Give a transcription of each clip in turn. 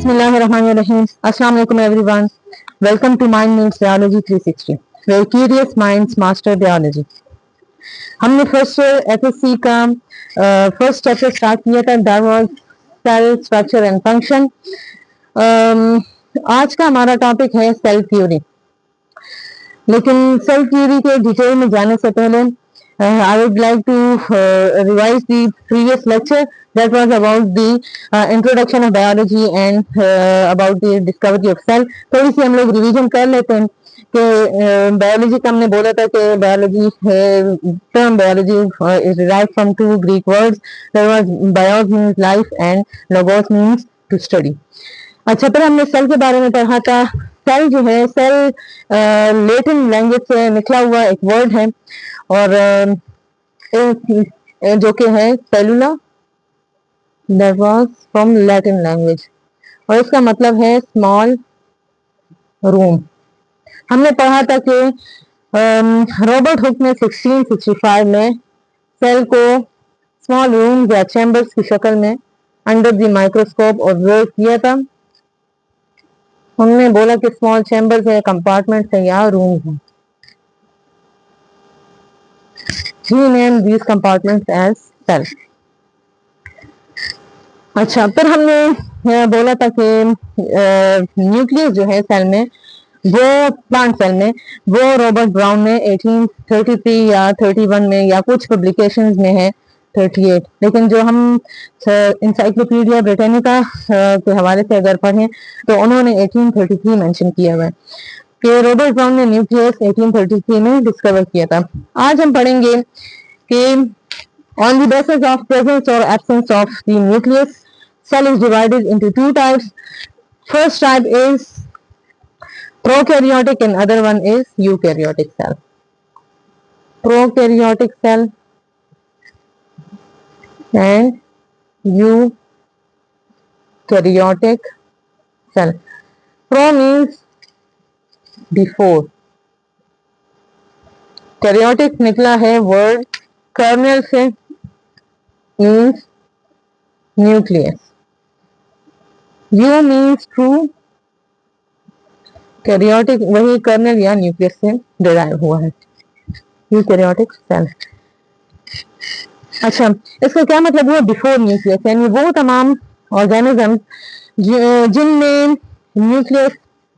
Bismillahirrahmanirrahim. Assalamu alaikum everyone. Welcome to Mind Meets Biology 360, where curious minds master biology. हमने first FSc का first chapter start किया था, that was cell structure and function. आज का हमारा topic है cell theory. लेकिन cell theory के डिटेल में जाने से पहले I would like to revise the previous lecture that was about the introduction of biology and about the discovery of cell. थोड़ी सी हम लोग रिवीजन कर लेते हैं कि बायोलॉजी का हमने बोला था कि biology term biology is derived from two Greek words. That was bios means life and logos means to study. अच्छा, फिर हमने सेल के बारे में पढ़ा था. सेल जो है, सेल लैटिन लैंग्वेज से निकला हुआ एक वर्ड है और जो कि है cellula, that was from Latin language, और इसका मतलब है स्मॉल रूम. हमने पढ़ा था कि रॉबर्ट हुक ने 1665 में सेल को स्मॉल रूम या चैम्बर्स की शक्ल में अंडर द माइक्रोस्कोप ऑब्जर्व किया था. उन्होंने बोला कि स्मॉल चैम्बर्स है, कंपार्टमेंट्स है या रूम्स हैं. He named these compartments as cells. अच्छा, फिर हमने बोला था कि न्यूक्लियस जो है सेल में, वो प्लांट सेल में, वो रॉबर्ट ब्राउन ने 1833 या 31 में या कुछ पब्लिकेशंस में है 38. लेकिन जो हम इंसाइक्लोपीडिया ब्रिटानिका के हवाले से अगर पढ़ें तो उन्होंने 1833 मेंशन किया हुआ है कि रॉबर्ट ब्राउन ने न्यूक्लियस 1833 में डिस्कवर किया था. आज हम पढ़ेंगे कि on the basis of presence or absence of the nucleus, cell is divided into two types. First type is prokaryotic and other one is eukaryotic cell. Prokaryotic cell and eukaryotic cell. Pro means before. Karyotic निकला है word colonel से, means nucleus. You means true. Karyotic वही colonel या nucleus से derive हुआ है, eukaryotic cell. अच्छा, इसका क्या मतलब हुआ बिफोर न्यूक्लियस? यानी वो तमाम ऑर्गेनिज्म जिनमें nucleus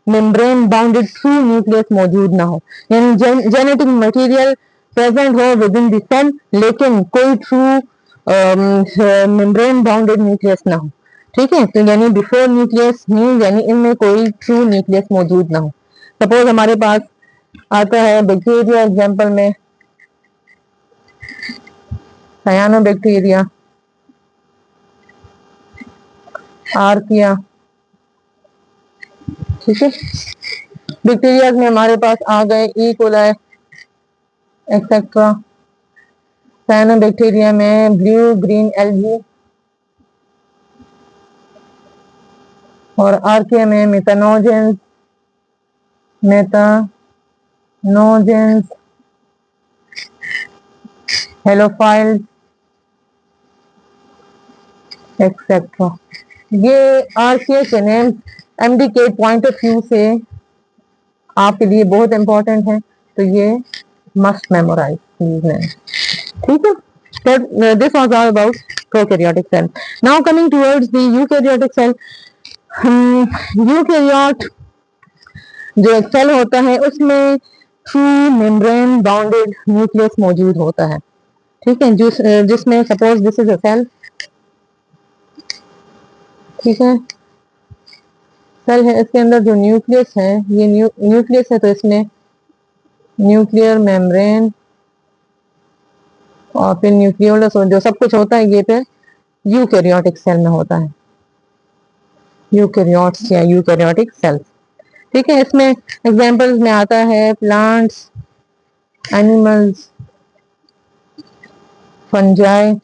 membrane bounded through nucleus मौजूद ना हो, यानी जेनेटिक मटेरियल प्रेजेंट हो विद इन द सेल लेकिन कोई ट्रू मेम्ब्रेन बाउंडेड न्यूक्लियस ना हो. ठीक है, तो यानी बिफोर न्यूक्लियस मींस यानी इनमें कोई ट्रू न्यूक्लियस मौजूद ना हो. सपोज हमारे पास आता है बैक्टीरिया, एग्जांपल में सायानोबैक्टीरिया, आर्किया. ठीक है, बैक्टीरिया में हमारे पास आ गए ई कोलाई एक्सेट्रा. सायानोबैक्टीरिया में ब्लू ग्रीन एल्गी और आर्किया में मेथनोजेंस, हेलोफाइल्स एक्सेट्रा. ये आर्किया के नेम एमडी के पॉइंट ऑफ व्यू से आपके लिए बहुत इंपॉर्टेंट है, तो ये मस्ट मेमोराइज these names. ठीक है, so this was all about prokaryotic cell. Now coming towards the eukaryotic cell. Eukaryote जो एक सेल होता है उसमें ट्रू मेम्ब्रेन बाउंडेड न्यूक्लियस मौजूद होता है. ठीक है, जिसमें suppose this is a cell. ठीक है, सेल है, इसके अंदर जो न्यूक्लियस है, ये न्यूक्लियस है, तो इसमें न्यूक्लियर मेम्ब्रेन और फिर न्यूक्लियोलस और जो सब कुछ होता है ये फिर यूकैरियोटिक सेल में होता है, यूकैरियोट्स या यूकैरियोटिक सेल्स. ठीक है, इसमें एग्जांपल्स में आता है प्लांट्स, एनिमल्स, फंजाई.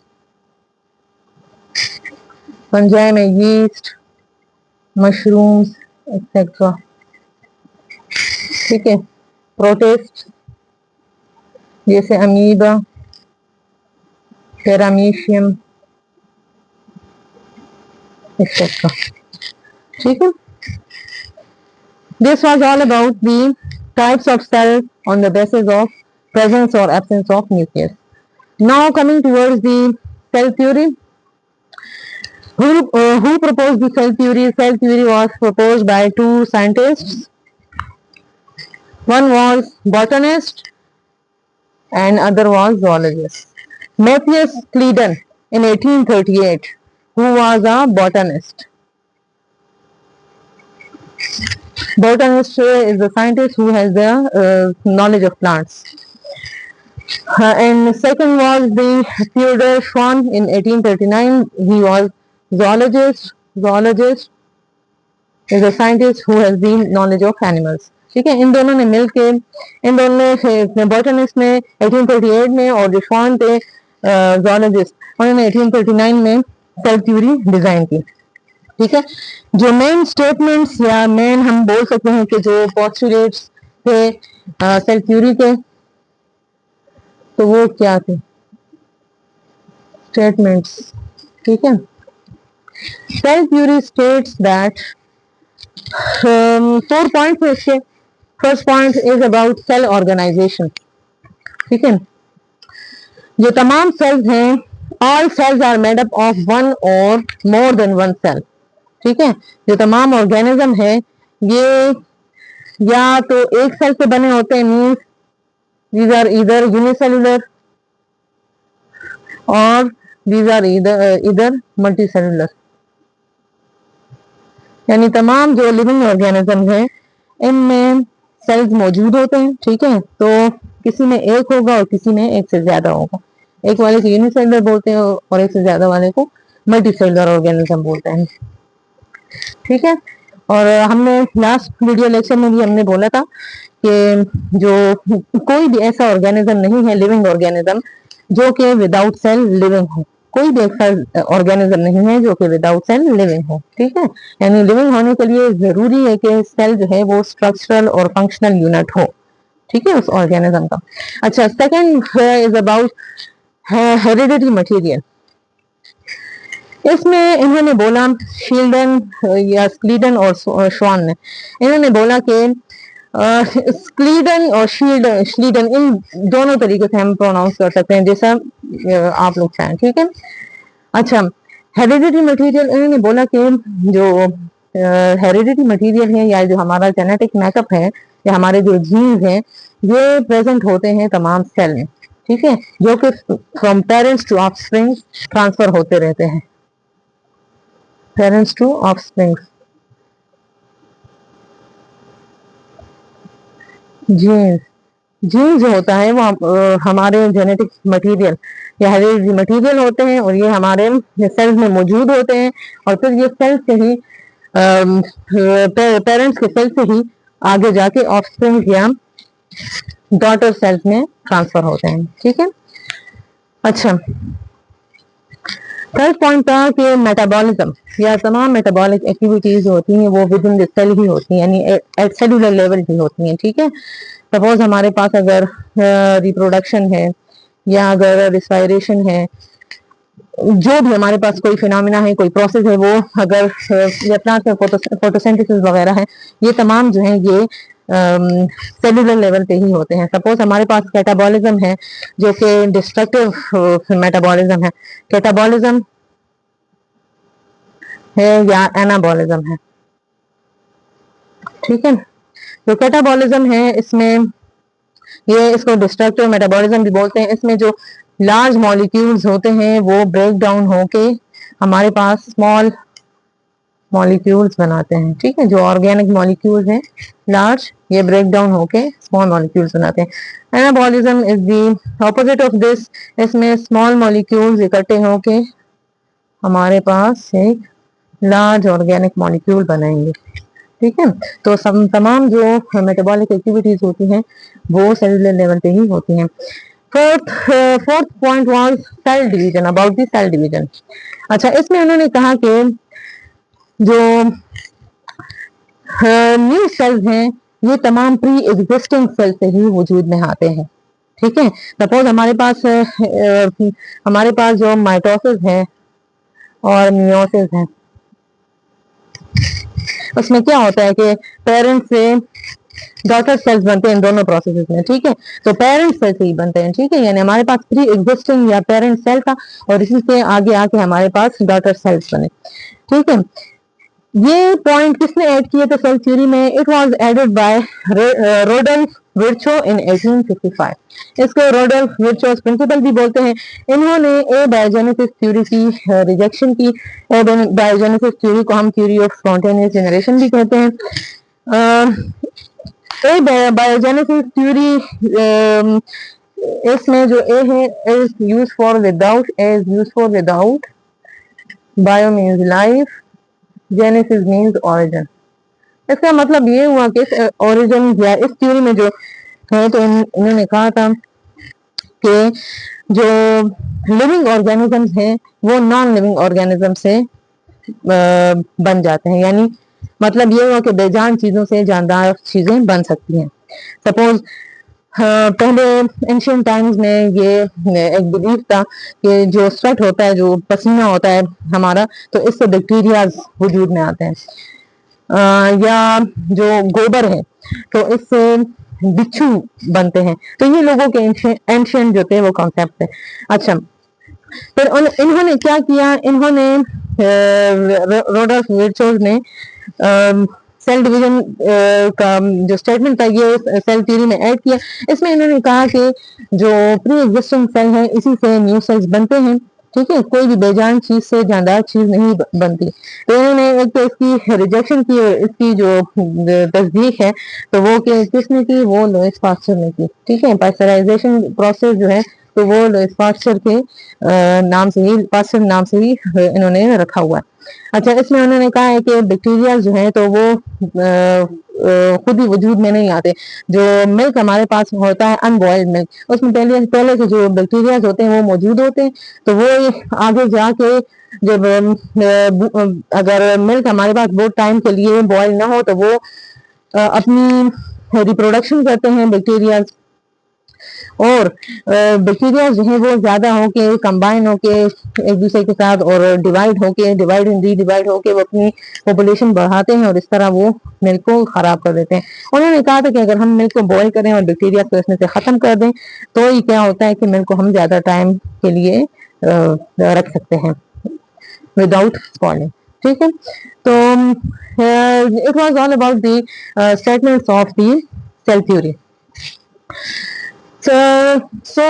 फंजाई में यीस्ट, मशरूम्स एक्सेट्रा. ठीक है, प्रोटिस्ट जैसे अमीबा, पैरामीशियम एक्सेट्रा. ठीक है, this was all about the types of cell on the basis of presence or absence of nucleus. Now coming towards the cell theory. Who proposed the cell theory? Cell theory was proposed by two scientists. One was botanist and other was zoologist. Matthias Cleiden in 1838, who was a botanist. Botanist is a scientist who has the knowledge of plants. And second was the Theodor Schwann in 1839. He was zoologist. Zoologist is a scientist who has the knowledge of animals. ठीक है, इन दोनों ने मिलके, इन दोनों ने botanist ने 1838 में और जो श्वान थे जोलॉजिस्ट, उन्होंने 1839 में सेल थ्योरी डिजाइन की. ठीक है, जो मेन स्टेटमेंट्स या मेन हम बोल सकते हैं कि जो पोस्टुलेट्स थे सेल थ्योरी के, तो वो क्या थे स्टेटमेंट्स. ठीक है, cell theory states that 4 points है इसके. First point is about cell organisation. ठीक है, जो तमाम सेल्स हैं, all cells are made up of one और मोर देन वन सेल. ठीक है, जो तमाम ऑर्गेनिज्म है ये या तो एक सेल से बने होते हैं, means these are either unicellular or these are either multicellular. यानी तमाम जो लिविंग ऑर्गेनिज्म है इनमें सेल्स मौजूद होते हैं. ठीक है, तो किसी में एक होगा और किसी में एक से ज्यादा होगा. एक वाले को यूनिसेलुलर बोलते हैं और एक से ज्यादा वाले को मल्टीसेलुलर ऑर्गेनिज्म बोलते हैं. ठीक है, और हमने लास्ट वीडियो लेक्चर में भी हमने बोला था कि जो कोई भी ऐसा ऑर्गेनिज्म नहीं है लिविंग ऑर्गेनिज्म जो कि विदाउट सेल लिविंग हो. कोई भी ऐसा ऑर्गेनिज्म नहीं है जो कि विदाउट सेल लिविंग हो. ठीक है, यानी लिविंग होने के लिए जरूरी है कि सेल जो है वो स्ट्रक्चरल और फंक्शनल यूनिट हो. ठीक है, उस ऑर्गेनिज्म का. अच्छा, second is about hereditary material. इसमें इन्होंने बोला, शील्डन या स्क्लीडन और श्वान ने, इन्होंने बोला कि स्क्लीडन और श्लीडन इन दोनों तरीके से हम प्रोनाउंस कर सकते हैं जैसा आप लोग चाहें. ठीक है, अच्छा, हेरिडिटरी मटेरियल, इन्होंने बोला कि जो हेरिडिटरी मटेरियल है या जो हमारा जेनेटिक मेकअप है या हमारे जो जीन्स हैं ये प्रेजेंट होते हैं तमाम सेल में. ठीक है, जो कि from parents to offspring transfer होते रहते हैं. Parents to offspring. जीन्स जो होता है वो हमारे जेनेटिक मटेरियल या हेरिडिटरी मटेरियल होते हैं और ये हमारे सेल्स में मौजूद होते हैं और फिर ये सेल्स से ही पेरेंट्स के सेल से ही आगे जाके ऑफस्प्रिंग या डॉटर सेल्स में ट्रांसफर होते हैं. ठीक है, अच्छा, थर्ड पॉइंट था कि मेटाबॉलिज्म या तमाम मेटाबॉलिक एक्टिविटीज होती हैं वो विद इन द सेल ही होती हैं, यानी एट सेलुलर लेवल ही होती हैं. ठीक है, सपोज हमारे पास अगर रिप्रोडक्शन है या अगर रिस्पायरेशन है, जो भी हमारे पास कोई फिनोमिना है, कोई प्रोसेस है, वो अगर या प्लांट में फोटोसिंथेसिस वगैरह है, ये तमाम जो है ये सेलुलर लेवल पे ही होते हैं. सपोज हमारे पास कैटाबॉलिज्म है जो कि डिस्ट्रक्टिव मेटाबॉलिज्म है, कैटाबॉलिज्म है या एनाबॉलिज्म है. ठीक है, जो कैटाबॉलिज्म है इसमें ये इसको डिस्ट्रक्टिव मेटाबॉलिज्म भी बोलते हैं. इसमें जो लार्ज मॉलिक्यूल्स होते हैं वो ब्रेक डाउन होके हमारे पास स्मॉल मॉलिक्यूल्स बनाते हैं. ठीक है, जो ऑर्गेनिक मॉलिक्यूल्स हैं लार्ज, ये ब्रेक डाउन होके स्मॉल मॉलिक्यूल्स बनाते हैं. Anabolism is the opposite of this. इसमें स्मॉल मॉलिक्यूल्स इकट्ठे होके हमारे पास एक लार्ज ऑर्गेनिक मॉलिक्यूल बनाएंगे. ठीक है, तो तमाम जो मेटाबॉलिक एक्टिविटीज होती हैं वो सेलुलर लेवल पे ही होती हैं. Fourth point was cell division, about the cell division. अच्छा, इसमें उन्होंने कहा कि जो न्यू सेल्स हैं ये तमाम प्री एग्जिस्टिंग सेल से ही वजूद में आते हैं. ठीक है, सपोज हमारे पास जो माइटोसिस है और मियोसिस है, उसमें क्या होता है कि पेरेंट से डॉटर सेल्स बनते हैं इन दोनों प्रोसेसेस में, ठीक है। तो पेरेंट सेल से ही बनते हैं, ठीक है, यानी हमारे पास प्री एग्जिस्टिंग या पेरेंट सेल था और इसी से आगे आके हमारे पास डॉटर सेल्स बने, ठीक है। ये पॉइंट किसने ऐड किए थे सेल थ्योरी में? It was added by रोडल्फ Virchow इन 1855। इसको रोडल्फ विर्चोस प्रिंसिपल भी बोलते हैं। इन्होंने ए बायोजेनेसिस थ्योरी की रिजेक्शन की। ए बायोजेनेसिस थ्योरी को हम थ्योरी ऑफ स्पॉन्टेनियस जनरेशन भी कहते हैं। ए बायोजेनेसिस थ्योरी इसमें जो ए है is use for without, A is use for without, bio means life, genesis means origin. इसका मतलब ये हुआ कि ओरिजिन या इस थ्योरी में जो है तो इन्होंने कहा था कि जो लिविंग ऑर्गेनिजम्स हैं वो नॉन लिविंग ऑर्गेनिज्म से बन जाते हैं, यानी मतलब ये हुआ कि बेजान चीजों से जानदार चीजें बन सकती हैं। सपोज पहले एंशियंट टाइम्स में ये एक बिलीफ था कि जो स्वेट होता है, जो पसीना होता है हमारा, तो इससे बैक्टीरिया वजूद में आते हैं। या जो गोबर है तो इससे बिच्छू बनते हैं। तो ये लोगों के एंशियंट जो थे वो कॉन्सेप्ट थे। अच्छा, फिर इन्होंने क्या किया, इन्होंने रोडल्फ विर्चोस ने सेल डिवीजन का जो स्टेटमेंट था ये सेल थ्योरी में ऐड किया। इसमें इन्होंने कहा कि जो प्री एग्जिस्टिंग सेल है इसी से न्यू सेल्स बनते हैं, ठीक है, कोई भी बेजान चीज से जानदार चीज नहीं बनती। तो इन्होंने एक तो इसकी रिजेक्शन की और इसकी जो तस्दीक है तो वो किसने की, वो लुईस पास्चर ने की, ठीक है। पास्चराइजेशन प्रोसेस जो है तो वो लुईस पास्चर के नाम से ही, पास्चर नाम से ही इन्होंने रखा हुआ है। अच्छा, इसमें उन्होंने कहा है कि बैक्टीरिया जो है तो वो खुद ही वजूद में नहीं आते। जो मिल्क हमारे पास होता है अनबॉइल्ड मिल्क, उसमें पहले से जो बैक्टीरिया होते हैं वो मौजूद होते हैं। तो वो आगे जाके जब अगर मिल्क हमारे पास बहुत टाइम के लिए बॉयल ना हो तो वो अपनी रिप्रोडक्शन करते हैं बैक्टीरिया, और बैक्टीरिया जो है वो ज्यादा होके कंबाइन होके एक दूसरे के साथ और डिवाइड एंड रीडिवाइड होके वो अपनी पॉपुलेशन बढ़ाते हैं और इस तरह वो मिल्क को खराब कर देते हैं। उन्होंने कहा था कि अगर हम मिल्क को बॉईल करें और बैक्टीरिया को इसमें से खत्म कर दें तो ये क्या होता है कि मिल्क को हम ज्यादा टाइम के लिए रख सकते हैं विदाउट स्पॉइलिंग, ठीक है। तो it was all about the statements of the cell theory. So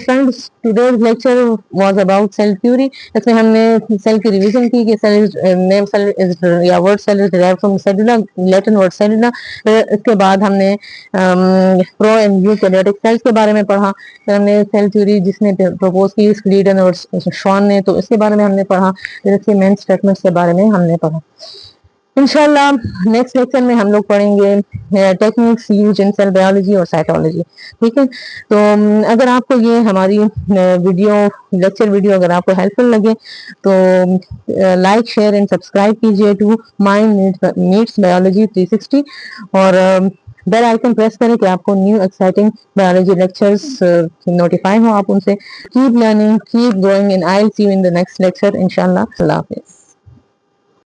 friends, today's lecture was about cell theory. इसमें हमने सेल की रिवीजन की कि नेम सेल इज या word cell is derived from cellula, Latin word cellula. इसके बाद हमने pro and eukaryotic cells के बारे में पढ़ा। फिर हमने सेल थ्योरी जिसने प्रपोज की स्क्लीडन और शॉन ने, तो इसके बारे में हमने पढ़ा। फिर इसके मेन स्टेटमेंट्स के बारे में हमने पढ़ा। इंशाल्लाह नेक्स्ट लेक्चर में हम लोग पढ़ेंगे techniques use in cell biology और साइटोलॉजी, ठीक है। तो अगर आपको ये हमारी लेक्चर वीडियो अगर आपको हेल्पफुल लगे तो लाइक शेयर एंड सब्सक्राइब कीजिए टू माइंड मीट्स बायोलॉजी 360 और बेल आइकन प्रेस करें कि आपको new exciting biology lectures notify हो आप उनसे। Keep learning, keep growing, and I will see you in the next lecture इंशाल्लाह। अल्लाह हाफिज़।